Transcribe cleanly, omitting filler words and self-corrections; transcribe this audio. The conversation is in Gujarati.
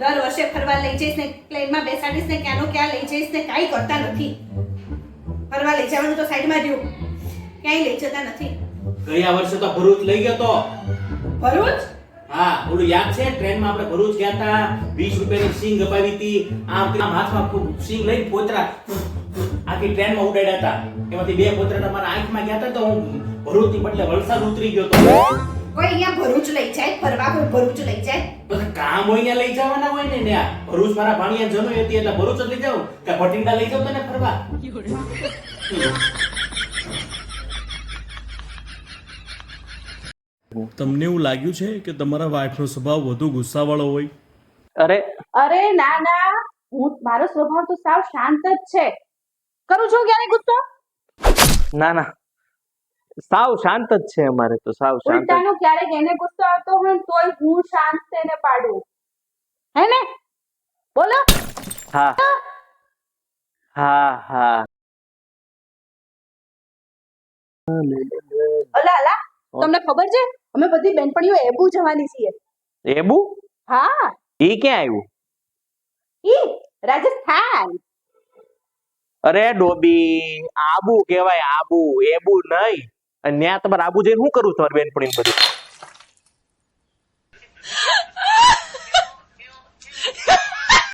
દર વર્ષે ફરવા લઈ જઈશ ને પ્લેનમાં બેસાડીશ ને ક્યાંનો ક્યાં લઈ જઈશ ને કાંઈ કરતા નથી. ફરવા લઈ જવાનું તો સાઈડમાં રહ્યું, ક્યાંય લઈ જતા નથી. ગયા વર્ષે તો ભરૂચ લઈ ગયો તો. ભરૂચ? હા, ઓલું યાદ છે ટ્રેનમાં આપણે ભરૂચ ગયા હતા, 20 રૂપિયાની સિંગ અપાવી હતી, આમ હાથમાં સિંગ લઈને પોતરા આખી ટ્રેનમાં ઉડાડ્યા હતા. એમાંથી 2 પોતરા તમારા આંખમાં ગયા હતા તો હું ભરૂચની બદલે વલસાડ ઉતરી ગયો તો. કોઈ અહીંયા ભરૂચ લઈ જાય ફરવા, કોઈ ભરૂચ લઈ જાય? બધા કામ હોય ને લઈ જવાના હોય ને ત્યાં. ભરૂચ મારા ભાણિયા જમી હતી એટલે ભરૂચ જ લઈ જાઉં કે ભટિંડા લઈ જાઉં તને ફરવા. તમને એવું લાગ્યું છે કે તમારા વાઈફનો સ્વભાવ વધુ ગુસ્સાવાળો હોય? અરે ના ના, મારો સ્વભાવ તો સાવ શાંત જ છે. કરું છું ક્યારે ગુસ્સો? ના ના, સાવ શાંત જ છે અમારે તો, સાવ શાંત. ઉલટાનો ક્યારેક એને ગુસ્સો આવતો હોય ને તોય હું શાંત થઈને પાડું, હે ને? બોલો. હા હા હા. અલા અલા, તમને ખબર છે અમે બધી બેનપણીઓ એબુ જવાની છીએ. એબુ? હા, ઈ ક્યાં આવ્યું? ઈ રાજસ્થાન. અરે ડોબી, આબુ કહેવાય, આબુ, એબુ નહીં. અને ત્યાં તમારે આબુ જઈને શું કરું તમારી બેનપણી બધું?